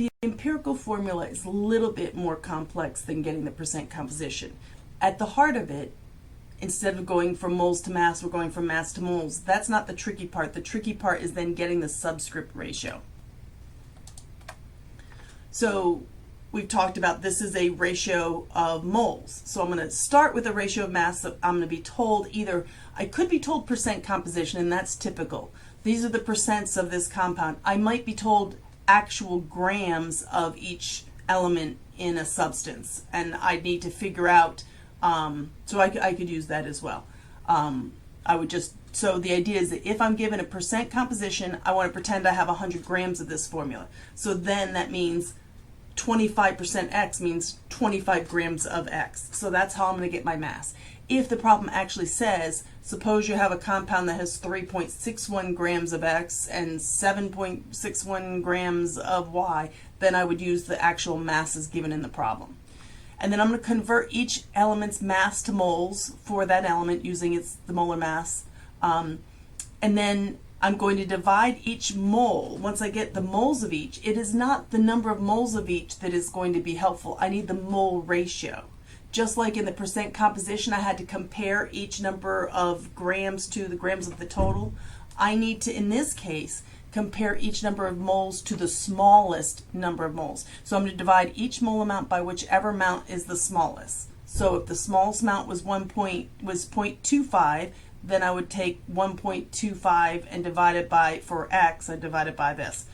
The empirical formula is a little bit more complex than getting the percent composition. At the heart of it, instead of going from moles to mass, we're going from mass to moles. That's not the tricky part. The tricky part is then getting the subscript ratio. So we've talked about this is a ratio of moles. So I'm going to start with a ratio of mass. So I'm going to be told either, I could be told percent composition, and that's typical. These are the percents of this compound. I might be told actual grams of each element in a substance, and I need to figure out, so I could use that as well. I would just, so the idea is that if I'm given a percent composition, I want to pretend I have 100 grams of this formula. So then that means 25% X means 25 grams of X. So that's how I'm going to get my mass. If the problem actually says, suppose you have a compound that has 3.61 grams of X and 7.61 grams of Y, then I would use the actual masses given in the problem. And then I'm going to convert each element's mass to moles for that element using the molar mass. And then I'm going to divide each mole. Once I get the moles of each, it is not the number of moles of each that is going to be helpful. I need the mole ratio. Just like in the percent composition, I had to compare each number of grams to the grams of the total. I need to, in this case, compare each number of moles to the smallest number of moles. So I'm going to divide each mole amount by whichever amount is the smallest. So if the smallest amount was 0.25, then I would take 1.25 and divide it by, for X, I divide it by this.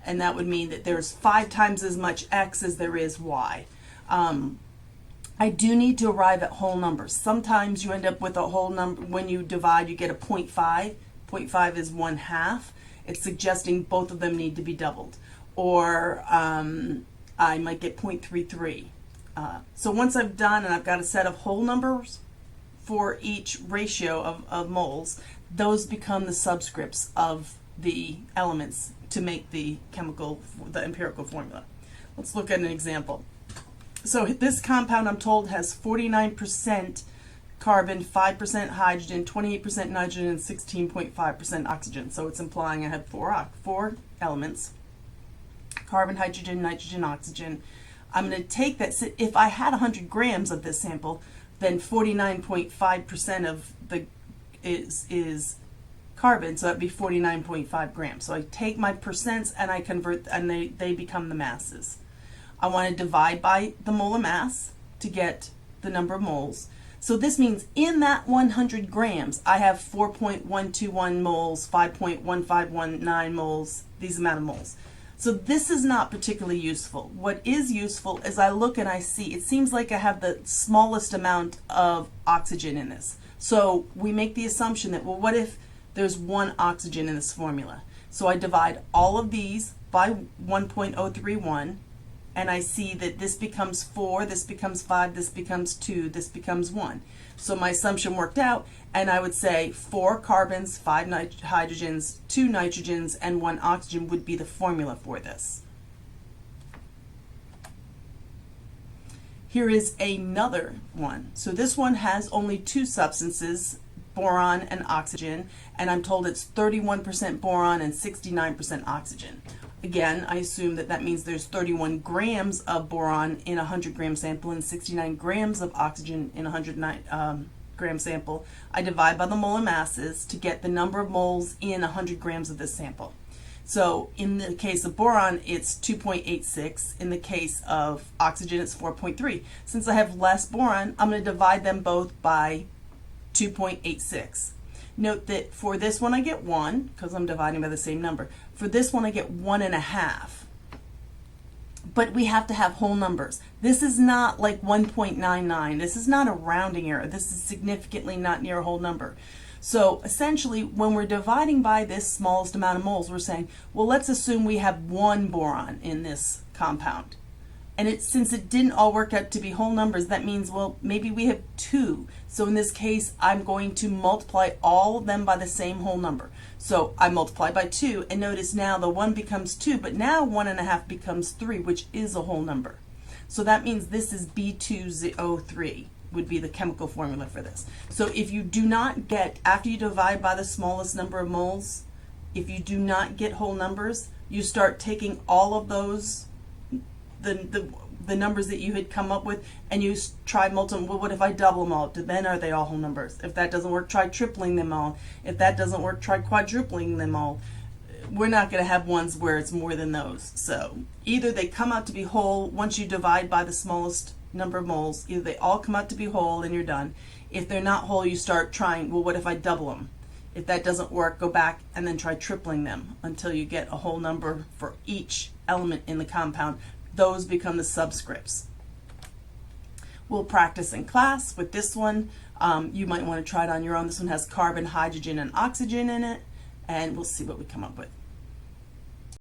And that would mean that there's 5 times as much X as there is Y. I do need to arrive at whole numbers. Sometimes you end up with a whole number. When you divide, you get a 0.5. 0.5 is 1/2. It's suggesting both of them need to be doubled. Or I might get 0.33. So once I've done and I've got a set of whole numbers for each ratio of moles, those become the subscripts of the elements to make the empirical formula. Let's look at an example. So this compound, I'm told, has 49% carbon, 5% hydrogen, 28% nitrogen, and 16.5% oxygen. So it's implying I have four elements: carbon, hydrogen, nitrogen, oxygen. I'm going to take that. If I had 100 grams of this sample, then 49.5% of the is carbon, so that'd be 49.5 grams. So I take my percents and I convert, and they become the masses. I want to divide by the molar mass to get the number of moles. So this means in that 100 grams, I have 4.121 moles, 5.1519 moles, these amount of moles. So this is not particularly useful. What is useful is I look and I see, it seems like I have the smallest amount of oxygen in this. So we make the assumption that, well, what if there's 1 oxygen in this formula? So I divide all of these by 1.031, and I see that this becomes 4, this becomes 5, this becomes 2, this becomes 1. So my assumption worked out, and I would say 4 carbons, 5 hydrogens, 2 nitrogens, and 1 oxygen would be the formula for this. Here is another one. So this one has only 2 substances, boron and oxygen, and I'm told it's 31% boron and 69% oxygen. Again, I assume that means there's 31 grams of boron in a 100 gram sample and 69 grams of oxygen in a 100 gram sample. I divide by the molar masses to get the number of moles in 100 grams of this sample. So in the case of boron, it's 2.86. In the case of oxygen, it's 4.3. Since I have less boron, I'm going to divide them both by 2.86. Note that for this one I get 1, because I'm dividing by the same number. For this one I get 1.5. But we have to have whole numbers. This is not like 1.99. This is not a rounding error. This is significantly not near a whole number. So essentially, when we're dividing by this smallest amount of moles, we're saying, well, let's assume we have 1 boron in this compound. And since it didn't all work out to be whole numbers, that means, well, maybe we have 2. So in this case, I'm going to multiply all of them by the same whole number. So I multiply by 2, and notice now the 1 becomes 2, but now 1.5 becomes 3, which is a whole number. So that means this is B2O3 would be the chemical formula for this. So if you do not get, after you divide by the smallest number of moles, if you do not get whole numbers, you start taking all of those the numbers that you had come up with, and you try multiplying. Well, what if I double them all? Then are they all whole numbers? If that doesn't work, try tripling them all. If that doesn't work, try quadrupling them all. We're not going to have ones where it's more than those. So either they come out to be whole once you divide by the smallest number of moles. Either they all come out to be whole and you're done. If they're not whole, you start trying, well, what if I double them? If that doesn't work, go back and then try tripling them until you get a whole number for each element in the compound. Those become the subscripts. We'll practice in class with this one. You might want to try it on your own. This one has carbon, hydrogen, and oxygen in it, and we'll see what we come up with.